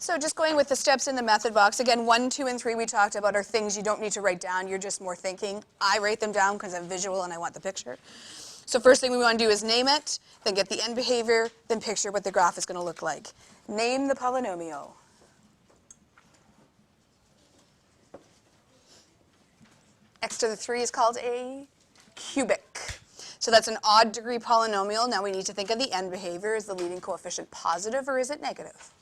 So just going with the steps in the method box, again, 1, 2, and 3 we talked about are things you don't need to write down. You're just more thinking. I write them down because I'm visual and I want the picture. So first thing we want to do is name it, then get the end behavior, then picture what the graph is going to look like. Name the polynomial. X to the 3 is called a cubic. So that's an odd degree polynomial. Now we need to think of the end behavior. Is the leading coefficient positive or is it negative?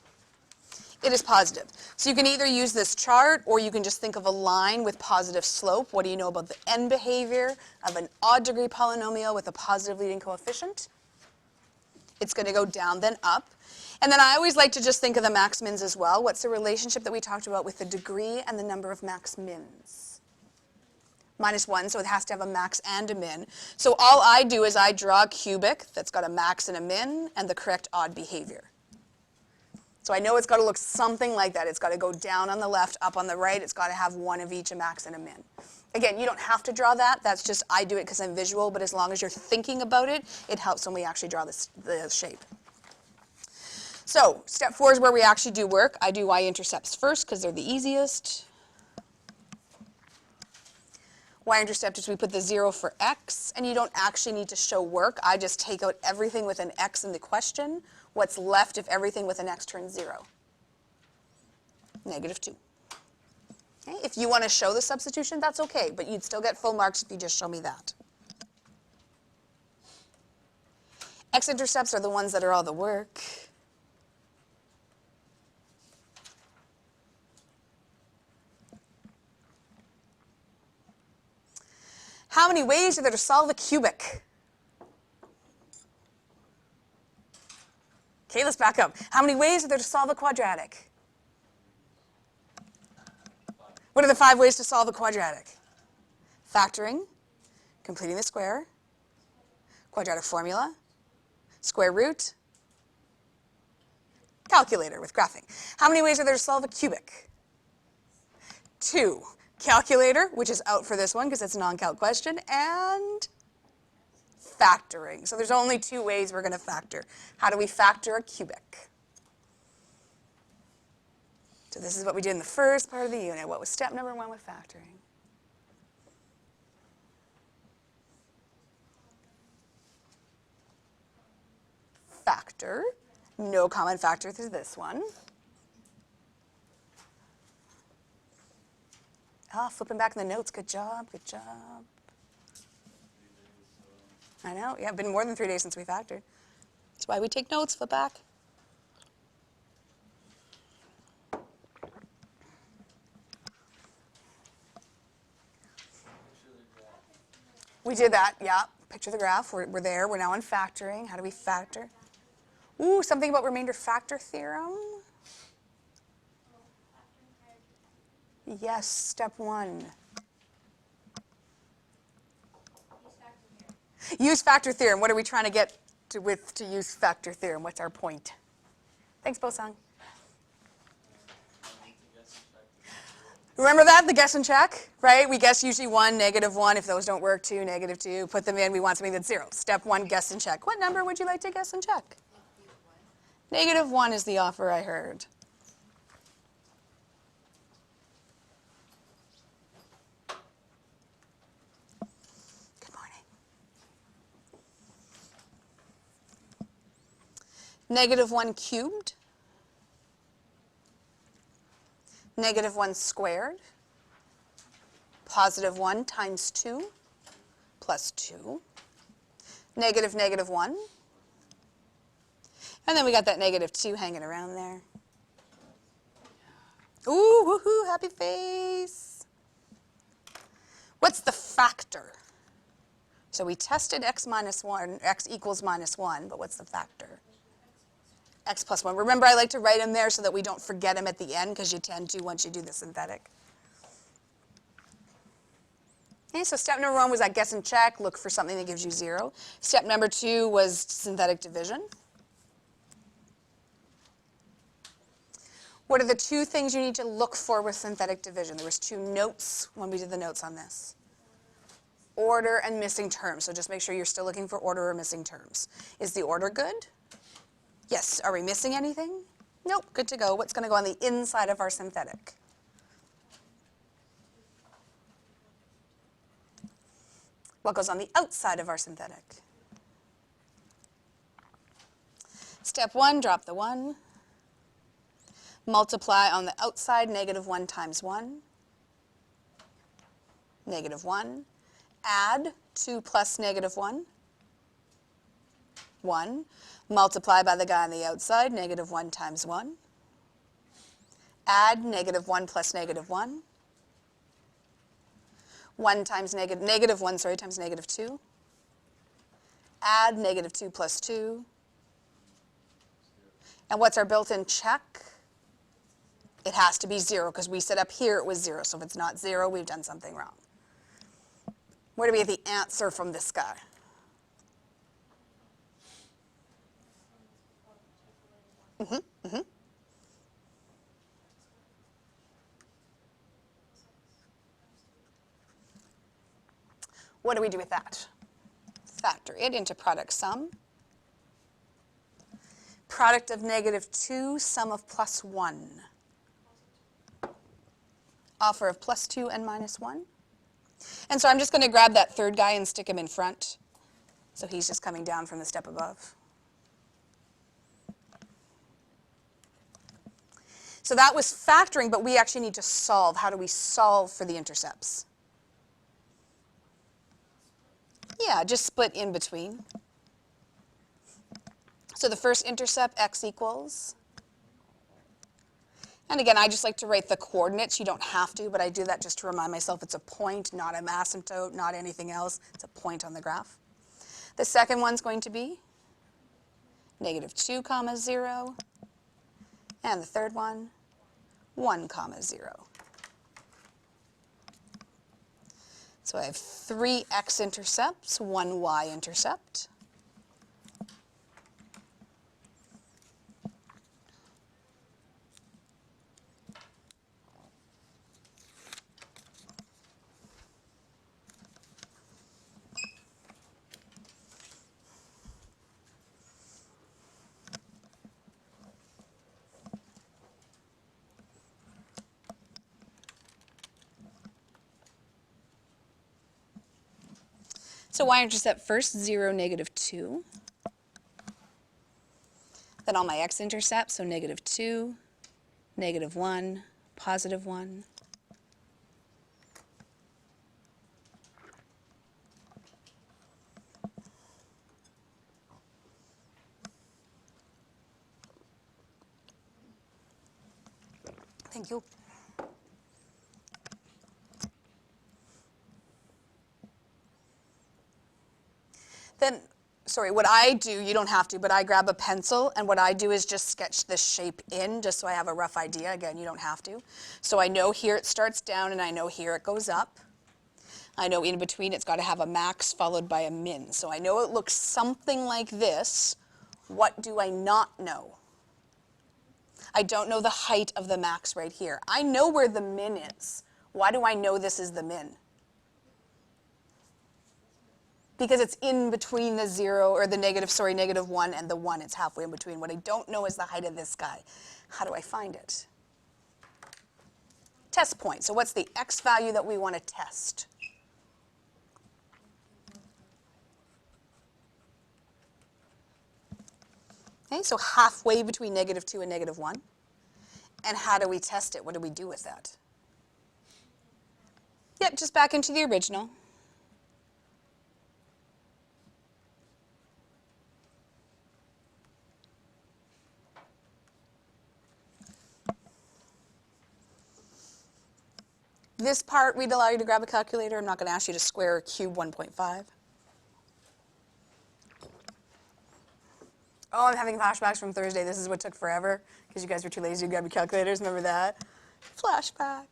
It is positive. So you can either use this chart or you can just think of a line with positive slope. What do you know about the end behavior of an odd degree polynomial with a positive leading coefficient? It's going to go down then up. And then I always like to just think of the max mins as well. What's the relationship that we talked about with the degree and the number of max mins? -1, so it has to have a max and a min. So all I do is I draw a cubic that's got a max and a min and the correct odd behavior. So I know it's got to look something like that. It's got to go down on the left, up on the right. It's got to have one of each, a max and a min. Again, you don't have to draw that. That's just I do it because I'm visual, but as long as you're thinking about it, it helps when we actually draw the shape. So step 4 is where we actually do work. I do y-intercepts first because they're the easiest. Y-intercept is we put the 0 for x, and you don't actually need to show work. I just take out everything with an x in the question. What's left if everything with an x turns 0? -2. Okay? If you want to show the substitution, that's okay, but you'd still get full marks if you just show me that. X-intercepts are the ones that are all the work. How many ways are there to solve a cubic? Okay, let's back up. How many ways are there to solve a quadratic? What are the 5 ways to solve a quadratic? Factoring, completing the square, quadratic formula, square root, calculator with graphing. How many ways are there to solve a cubic? 2. Calculator, which is out for this one because it's a non-calc question, and factoring. So there's only 2 ways we're going to factor. How do we factor a cubic? So this is what we did in the first part of the unit. What was step number 1 with factoring? Factor. No common factor through this one. Ah, flipping back in the notes. Good job, good job. I know, yeah, it's been more than 3 days since we factored. That's why we take notes, flip back. We did that, yeah. Picture the graph, we're there, we're now on factoring. How do we factor? Ooh, something about remainder factor theorem. Yes, step 1. Use factor theorem. What are we trying to get to use factor theorem? What's our point? Thanks, Bosang. Remember that, the guess and check, right? We guess usually 1, -1. If those don't work, 2, -2. Put them in. We want something that's 0. Step 1, guess and check. What number would you like to guess and check? -1 is the offer I heard. -1 cubed, -1 squared, +1 times 2 plus 2, -1, and then we got that -2 hanging around there. Ooh, woohoo, happy face. What's the factor? So we tested x minus 1, x equals -1, but what's the factor? X plus 1. Remember, I like to write them there so that we don't forget them at the end because you tend to once you do the synthetic. Okay, so step number 1 was that guess and check, look for something that gives you 0. Step number 2 was synthetic division. What are the 2 things you need to look for with synthetic division? There was 2 notes when we did the notes on this. Order and missing terms. So just make sure you're still looking for order or missing terms. Is the order good? Yes. Are we missing anything? Nope, good to go. What's going to go on the inside of our synthetic? What goes on the outside of our synthetic? Step 1, drop the 1. Multiply on the outside, -1 times 1. -1. Add 2 plus -1. 1. Multiply by the guy on the outside, -1 times 1. Add -1 plus -1. 1 times -1, sorry, times -2. Add -2 plus 2. And what's our built-in check? It has to be 0, because we said up here it was 0. So if it's not 0, we've done something wrong. Where do we get the answer from this guy? What do we do with that? Factor it into product sum. Product of -2, sum of +1. Offer of +2 and -1. And so I'm just going to grab that third guy and stick him in front. So he's just coming down from the step above. So that was factoring, but we actually need to solve. How do we solve for the intercepts? Yeah, just split in between. So the first intercept, x equals. And again, I just like to write the coordinates. You don't have to, but I do that just to remind myself it's a point, not an asymptote, not anything else. It's a point on the graph. The second one's going to be -2, 0. And the third one, 1, 0. So I have 3 x-intercepts, 1 y-intercept. So y-intercept first, 0, -2. Then all my x-intercepts, so -2, -1, +1. Thank you. Then, sorry, what I do, you don't have to, but I grab a pencil, and what I do is just sketch this shape in, just so I have a rough idea. Again, you don't have to. So I know here it starts down, and I know here it goes up. I know in between it's got to have a max followed by a min. So I know it looks something like this. What do I not know? I don't know the height of the max right here. I know where the min is. Why do I know this is the min? Because it's in between the 0, or the -1 and the 1. It's halfway in between. What I don't know is the height of this guy. How do I find it? Test point. So what's the x value that we want to test? Okay, so halfway between -2 and -1. And how do we test it? What do we do with that? Yep, just back into the original. This part, we'd allow you to grab a calculator. I'm not going to ask you to square or cube 1.5. Oh, I'm having flashbacks from Thursday. This is what took forever because you guys were too lazy to grab your calculators. Remember that? Flashback.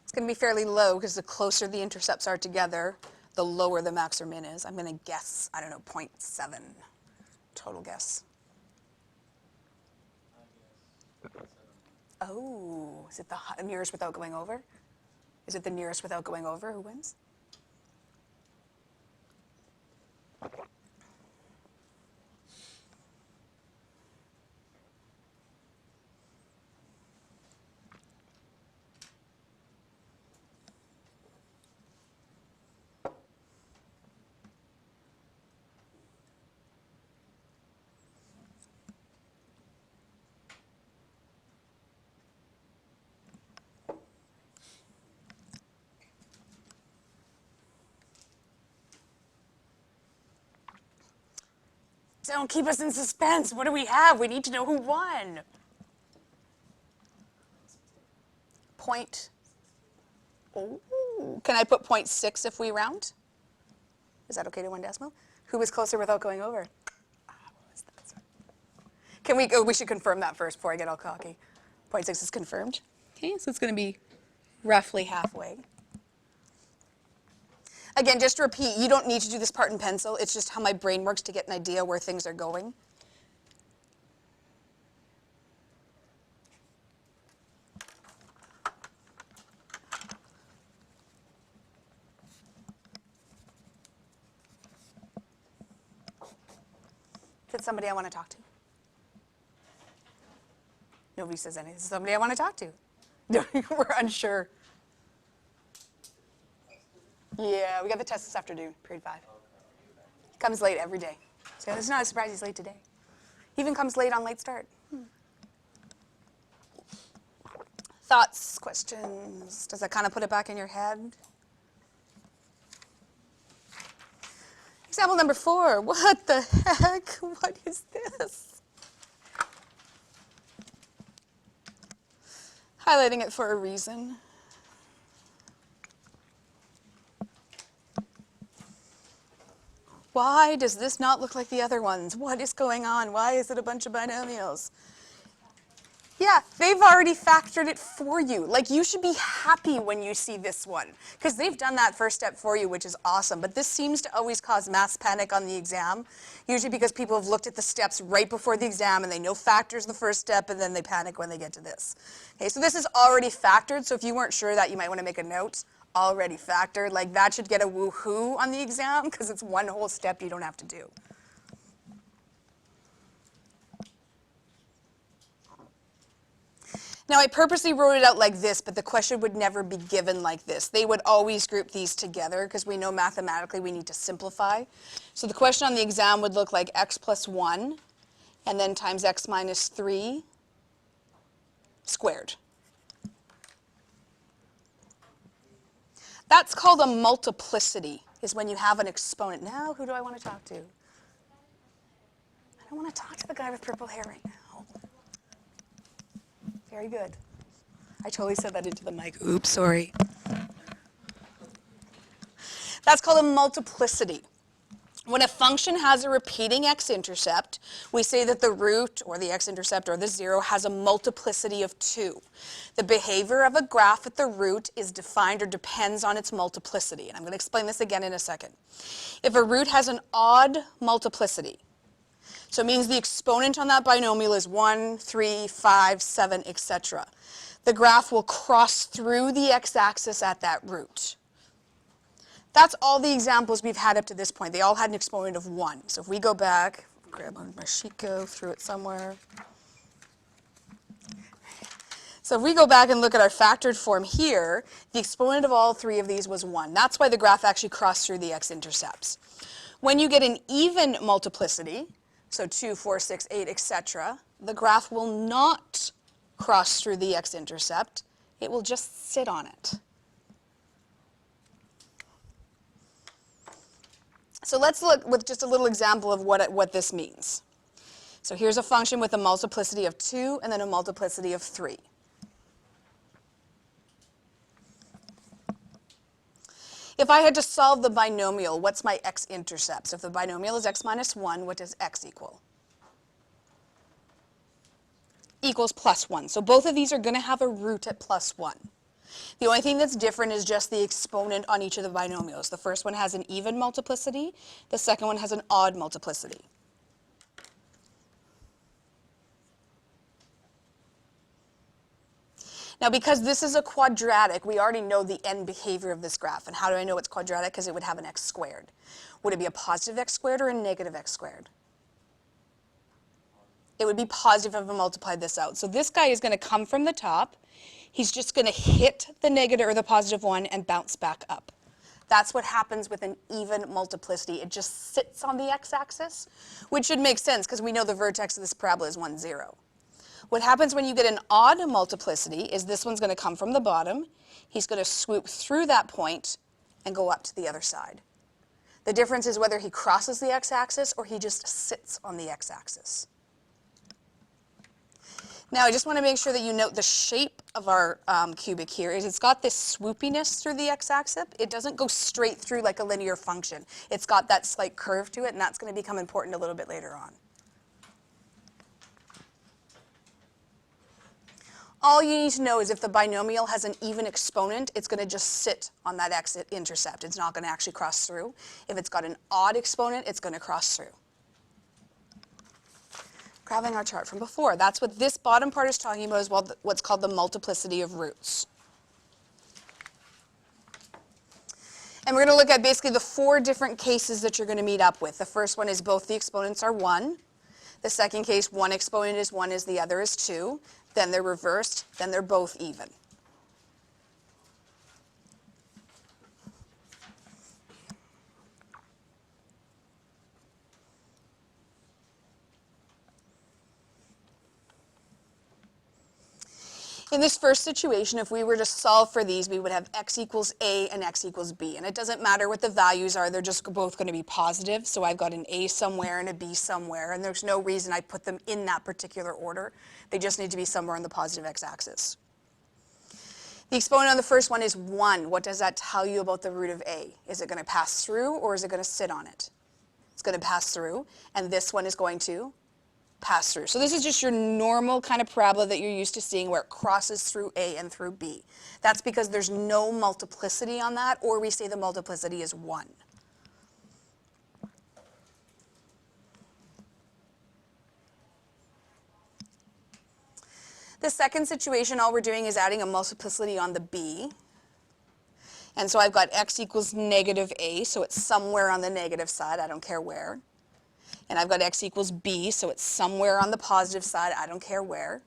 It's going to be fairly low because the closer the intercepts are together, the lower the max or min is. I'm going to guess, I don't know, 0.7. Total guess. Oh, is it the nearest without going over? Is it the nearest without going over who wins? Don't keep us in suspense. What do we have? We need to know who won. Point. Oh, can I put 0.6 if we round? Is that okay to 1 decimal? Who was closer without going over? What was that? Sorry. Can we go? We should confirm that first before I get all cocky. 0.6 is confirmed. Okay, so it's going to be roughly halfway. Again, just to repeat, you don't need to do this part in pencil. It's just how my brain works to get an idea where things are going. Is it somebody I want to talk to? Nobody says anything. Is it somebody I want to talk to? We're unsure. Yeah, we got the test this afternoon, period 5. He comes late every day. So it's not a surprise he's late today. He even comes late on late start. Thoughts, questions? Does that kind of put it back in your head? Example number 4. What the heck? What is this? Highlighting it for a reason. Why does this not look like the other ones? What is going on? Why is it a bunch of binomials? Yeah, they've already factored it for you. Like, you should be happy when you see this one, because they've done that first step for you, which is awesome. But this seems to always cause mass panic on the exam, usually because people have looked at the steps right before the exam, and they know factors the first step, and then they panic when they get to this. Okay, so this is already factored, so if you weren't sure that, you might want to make a note. Already factored. Like, that should get a woohoo on the exam, because it's one whole step you don't have to do. Now, I purposely wrote it out like this, but the question would never be given like this. They would always group these together, because we know mathematically we need to simplify. So the question on the exam would look like x plus 1, and then times x minus 3 squared. That's called a multiplicity, is when you have an exponent. Now, who do I want to talk to? I don't want to talk to the guy with purple hair right now. Very good. I totally said that into the mic. Oops, sorry. That's called a multiplicity. When a function has a repeating x-intercept, we say that the root, or the x-intercept, or the 0, has a multiplicity of 2. The behavior of a graph at the root is defined or depends on its multiplicity. And I'm going to explain this again in a second. If a root has an odd multiplicity, so it means the exponent on that binomial is 1, 3, 5, 7, etc., the graph will cross through the x-axis at that root. That's all the examples we've had up to this point. They all had an exponent of 1. So if we go back, grab my sheet, go through it somewhere. So if we go back and look at our factored form here, the exponent of all 3 of these was 1. That's why the graph actually crossed through the x-intercepts. When you get an even multiplicity, so 2, 4, 6, 8, etc., the graph will not cross through the x-intercept. It will just sit on it. So let's look with just a little example of what this means. So here's a function with a multiplicity of 2 and then a multiplicity of 3. If I had to solve the binomial, what's my x-intercept? So if the binomial is x minus 1, what does x equal? Equals plus 1. So both of these are going to have a root at plus 1. The only thing that's different is just the exponent on each of the binomials. The first one has an even multiplicity, the second one has an odd multiplicity. Now, because this is a quadratic, we already know the end behavior of this graph. And how do I know it's quadratic? Because it would have an x squared. Would it be a positive x squared or a negative x squared? It would be positive if I multiplied this out. So this guy is going to come from the top. He's just going to hit the negative or the positive one and bounce back up. That's what happens with an even multiplicity. It just sits on the x-axis, which should make sense because we know the vertex of this parabola is 1, 0. What happens when you get an odd multiplicity is this one's going to come from the bottom. He's going to swoop through that point and go up to the other side. The difference is whether he crosses the x-axis or he just sits on the x-axis. Now, I just want to make sure that you note the shape of our cubic here is it's got this swoopiness through the x-axis. It doesn't go straight through like a linear function. It's got that slight curve to it, and that's going to become important a little bit later on. All you need to know is if the binomial has an even exponent, it's going to just sit on that x-intercept. It's not going to actually cross through. If it's got an odd exponent, it's going to cross through. Grabbing our chart from before. That's what this bottom part is talking about, is what's called the multiplicity of roots. And we're going to look at basically the 4 different cases that you're going to meet up with. The first one is both the exponents are 1. The second case, one exponent is 1 as the other is 2. Then they're reversed. Then they're both even. In this first situation, if we were to solve for these, we would have x equals a and x equals b. And it doesn't matter what the values are, they're just both going to be positive. So I've got an a somewhere and a b somewhere, and there's no reason I put them in that particular order. They just need to be somewhere on the positive x-axis. The exponent on the first one is 1. What does that tell you about the root of a? Is it going to pass through or is it going to sit on it? It's going to pass through, and this one is going to pass through. So this is just your normal kind of parabola that you're used to seeing where it crosses through A and through B. That's because there's no multiplicity on that, or we say the multiplicity is 1. The second situation, all we're doing is adding a multiplicity on the B. And so I've got x equals negative a, so it's somewhere on the negative side, I don't care where. And I've got x equals b, so it's somewhere on the positive side, I don't care where.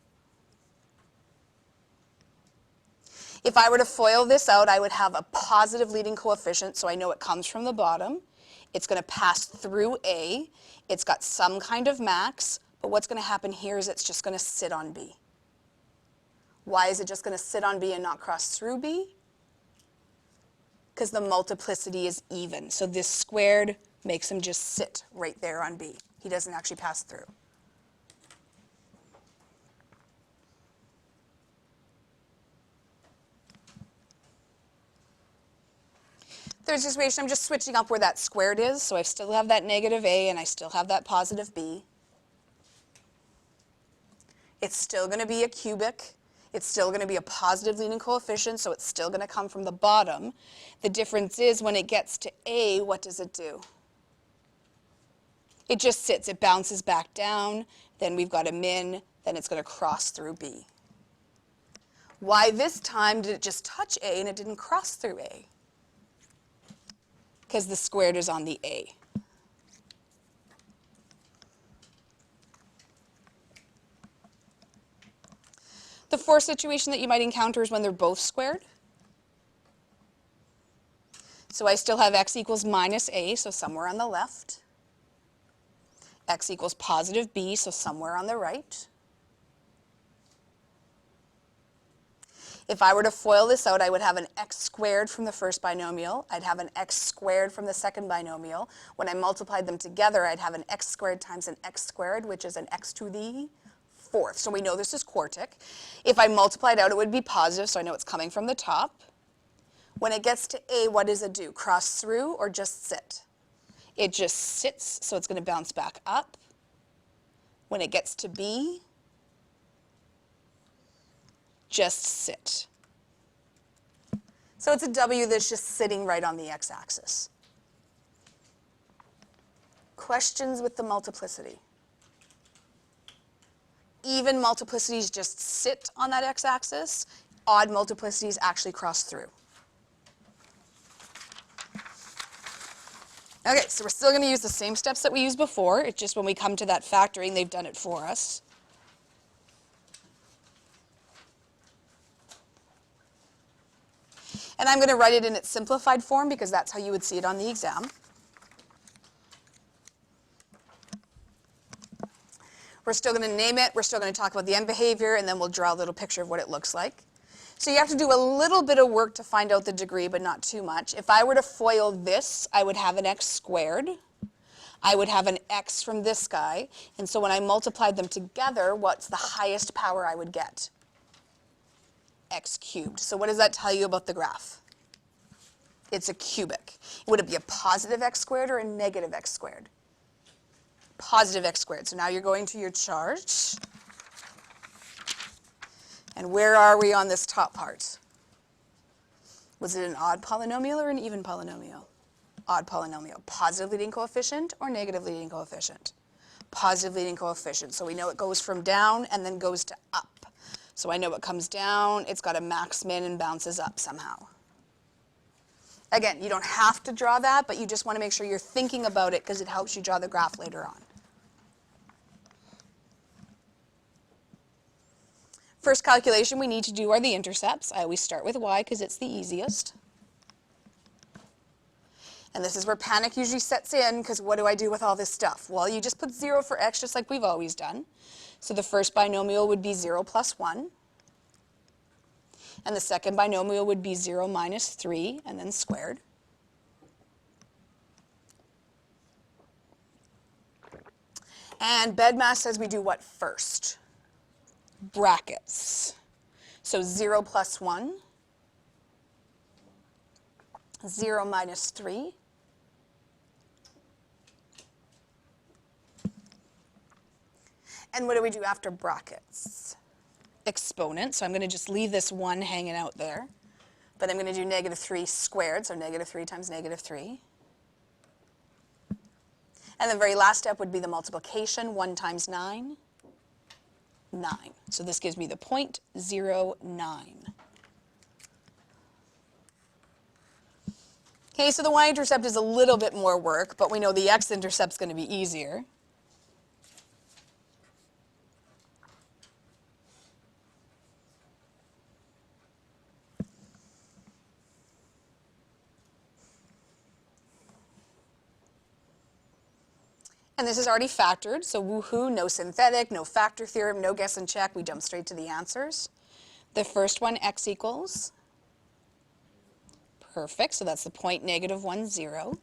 If I were to FOIL this out, I would have a positive leading coefficient, so I know it comes from the bottom. It's going to pass through A. It's got some kind of max, but what's going to happen here is it's just going to sit on B. Why is it just going to sit on B and not cross through B? Because the multiplicity is even. So this squared makes him just sit right there on B. He doesn't actually pass through. Third situation, I'm just switching up where that squared is. So I still have that negative a and I still have that positive b. It's still going to be a cubic. It's still going to be a positive leading coefficient, so it's still going to come from the bottom. The difference is when it gets to A, what does it do? It just sits. It bounces back down. Then we've got a min. Then it's going to cross through B. Why this time did it just touch A and it didn't cross through A? Because the squared is on the A. The fourth situation that you might encounter is when they're both squared. So I still have x equals minus a, so somewhere on the left. X equals positive b, so somewhere on the right. If I were to FOIL this out, I would have an x squared from the first binomial. I'd have an x squared from the second binomial. When I multiplied them together, I'd have an x squared times an x squared, which is an x to the fourth. So we know this is quartic. If I multiplied out, it would be positive, so I know it's coming from the top. When it gets to A, what does it do? Cross through or just sit? It just sits, so it's going to bounce back up. When it gets to B, just sit. So it's a w that's just sitting right on the x-axis. Questions with the multiplicity? Even multiplicities just sit on that x-axis. Odd multiplicities actually cross through. Okay, so we're still going to use the same steps that we used before. It's just when we come to that factoring, they've done it for us. And I'm going to write it in its simplified form because that's how you would see it on the exam. We're still going to name it, we're still going to talk about the end behavior, and then we'll draw a little picture of what it looks like. So you have to do a little bit of work to find out the degree, but not too much. If I were to FOIL this, I would have an x squared. I would have an x from this guy. And so when I multiplied them together, what's the highest power I would get? X cubed. So what does that tell you about the graph? It's a cubic. Would it be a positive x squared or a negative x squared? Positive x squared. So now you're going to your chart. And where are we on this top part? Was it an odd polynomial or an even polynomial? Odd polynomial. Positive leading coefficient or negative leading coefficient? Positive leading coefficient. So we know it goes from down and then goes to up. So I know it comes down, it's got a max min and bounces up somehow. Again, you don't have to draw that, but you just want to make sure you're thinking about it because it helps you draw the graph later on. First calculation we need to do are the intercepts. I always start with y because it's the easiest. And this is where panic usually sets in because what do I do with all this stuff? Well, you just put 0 for x just like we've always done. So the first binomial would be 0 plus 1. And the second binomial would be 0 minus 3 and then squared. And BEDMAS says we do what first? Brackets. So 0 plus 1, 0 minus 3, and what do we do after brackets? Exponent, so I'm going to just leave this 1 hanging out there, but I'm going to do negative 3 squared, so negative 3 times negative 3. And the very last step would be the multiplication, 1 times 9. 9. So this gives me the 0.09. Okay, so the y-intercept is a little bit more work, but we know the x-intercept is going to be easier. And this is already factored, so woohoo, no synthetic, no factor theorem, no guess and check. We jump straight to the answers. The first one, x equals. Perfect, so that's the point -1, 0.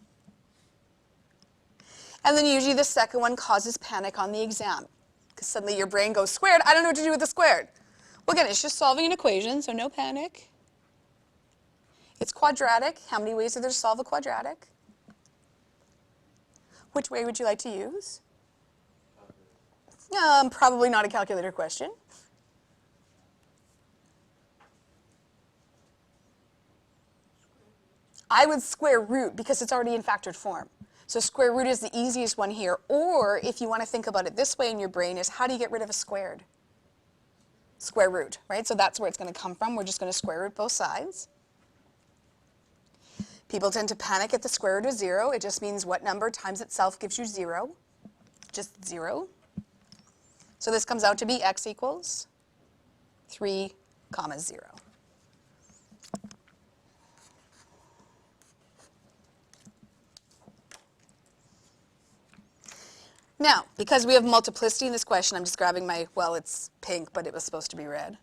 And then usually the second one causes panic on the exam, because suddenly your brain goes squared. I don't know what to do with the squared. Well, again, it's just solving an equation, so no panic. It's quadratic. How many ways are there to solve a quadratic? Which way would you like to use? Probably not a calculator question. I would square root because it's already in factored form. So square root is the easiest one here. Or if you want to think about it this way in your brain is how do you get rid of a squared? Square root, right? So that's where it's going to come from. We're just going to square root both sides. People tend to panic at the square root of 0. It just means what number times itself gives you 0. Just 0. So this comes out to be x equals 3, 0. Now, because we have multiplicity in this question, I'm just grabbing my, well, it's pink, but it was supposed to be red.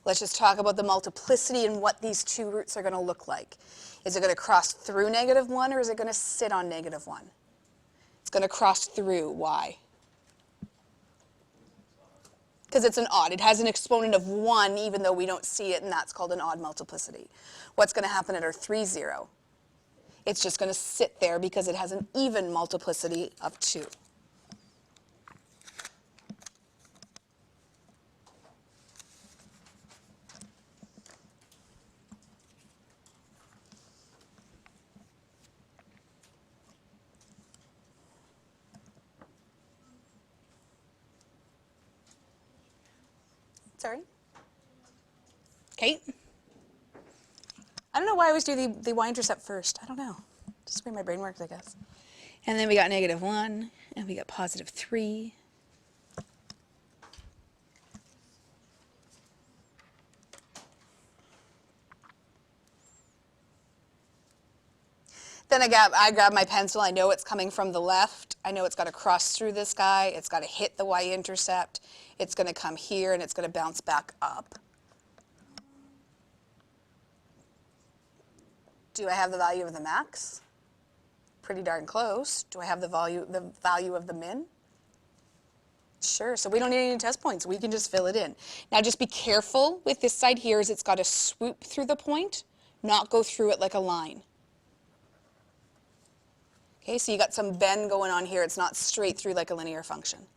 Let's just talk about the multiplicity and what these two roots are going to look like. Is it going to cross through -1 or is it going to sit on -1? It's going to cross through. Why? Because it's an odd. It has an exponent of 1 even though we don't see it, and that's called an odd multiplicity. What's going to happen at our 3, 0? It's just going to sit there because it has an even multiplicity of 2. sorry. Okay. I don't know why I always do the y-intercept first. I don't know. Just the way my brain works, I guess. And then we got -1, and we got +3. Then I grab my pencil. I know it's coming from the left. I know it's got to cross through this guy. It's got to hit the y-intercept. It's going to come here, and it's going to bounce back up. Do I have the value of the max? Pretty darn close. Do I have the value of the min? Sure, so we don't need any test points. We can just fill it in. Now just be careful with this side here is it's got to swoop through the point, not go through it like a line. Okay, so you got some bend going on here. It's not straight through like a linear function.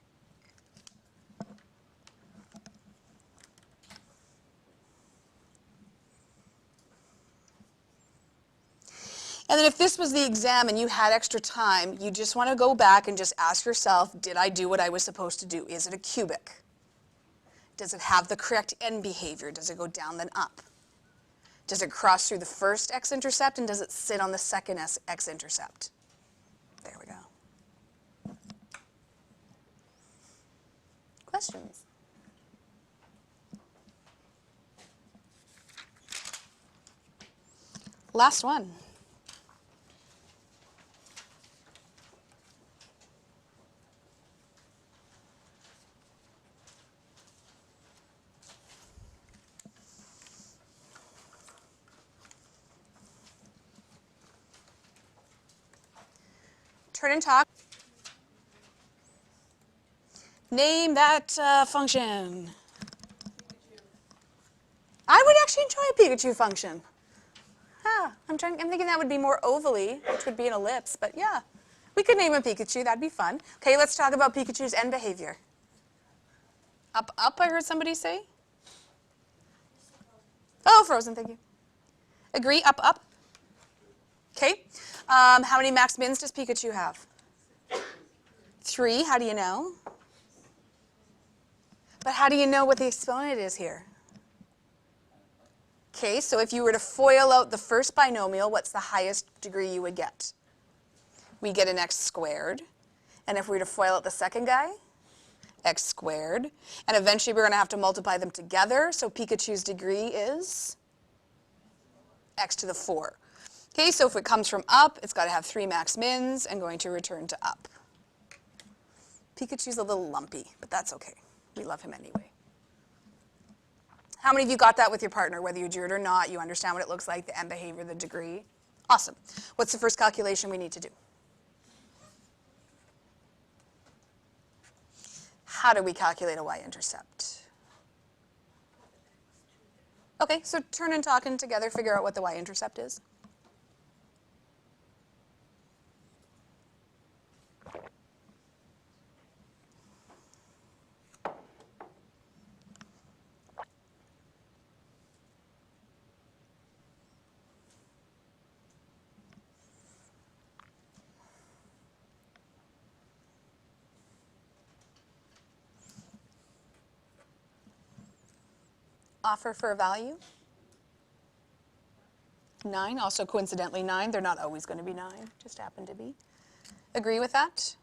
And then if this was the exam and you had extra time, you just want to go back and just ask yourself, did I do what I was supposed to do? Is it a cubic? Does it have the correct end behavior? Does it go down then up? Does it cross through the first x-intercept, and does it sit on the second x-intercept? There we go. Questions? Last one. Turn and talk. Name that function. I would actually enjoy a Pikachu function. I'm thinking that would be more ovally, which would be an ellipse, but yeah. We could name a Pikachu, that'd be fun. Okay, let's talk about Pikachu's end behavior. Up, up, I heard somebody say. Oh, frozen, thank you. Agree, up, up. Okay. How many max mins does Pikachu have? 3, how do you know? But how do you know what the exponent is here? Okay, so if you were to FOIL out the first binomial, what's the highest degree you would get? We get an x squared. And if we were to FOIL out the second guy, x squared. And eventually we're going to have to multiply them together, so Pikachu's degree is x to the 4. Okay, so if it comes from up, it's got to have 3 max mins and going to return to up. Pikachu's a little lumpy, but that's okay. We love him anyway. How many of you got that with your partner? Whether you drew it or not, you understand what it looks like, the end behavior, the degree? Awesome. What's the first calculation we need to do? How do we calculate a y-intercept? Okay, so turn and talk and together figure out what the y-intercept is. Offer for a value. 9, also coincidentally 9. They're not always going to be 9, just happen to be. Agree with that?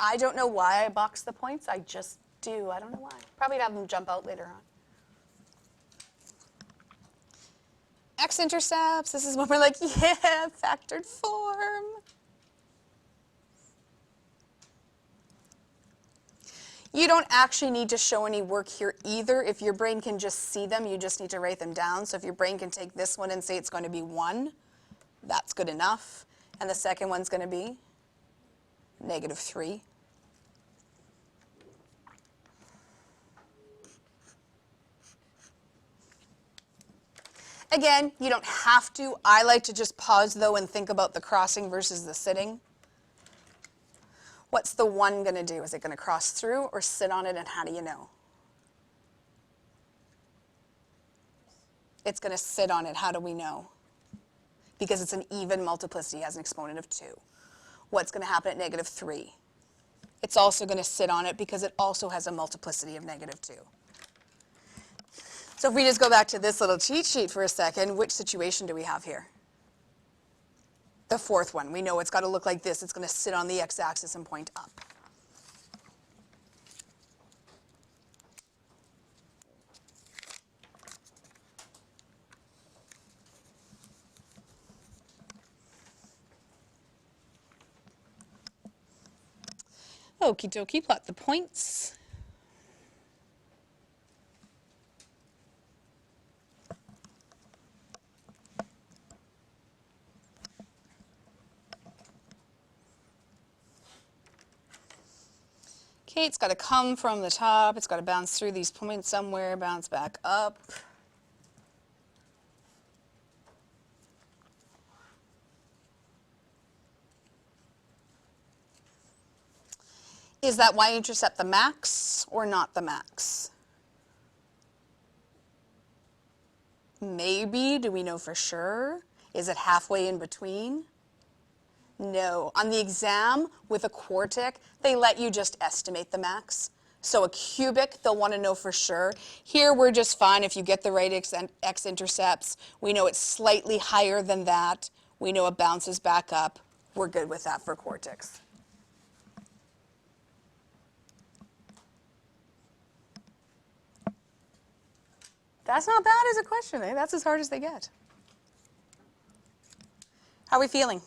I don't know why I box the points. I just do. I don't know why. Probably have them jump out later on. X-intercepts. This is when we're like, yeah, factored form. You don't actually need to show any work here either. If your brain can just see them, you just need to write them down. So if your brain can take this one and say it's going to be 1, that's good enough. And the second one's going to be -3. Again, you don't have to. I like to just pause, though, and think about the crossing versus the sitting. What's the 1 going to do? Is it going to cross through or sit on it, and how do you know? It's going to sit on it. How do we know? Because it's an even multiplicity, it has an exponent of 2. What's going to happen at -3? it's also going to sit on it because it also has a multiplicity of -2. So if we just go back to this little cheat sheet for a second, which situation do we have here? The fourth one. We know it's got to look like this. It's going to sit on the x-axis and point up. Okie dokie, plot the points. Okay, it's got to come from the top. It's got to bounce through these points somewhere, bounce back up. Is that y-intercept the max or not the max? Maybe. Do we know for sure? Is it halfway in between? No. On the exam with a quartic, they let you just estimate the max. So a cubic, they'll want to know for sure. Here we're just fine if you get the right x-intercepts. We know it's slightly higher than that. We know it bounces back up. We're good with that for quartics. That's not bad as a question, eh? That's as hard as they get. How are we feeling?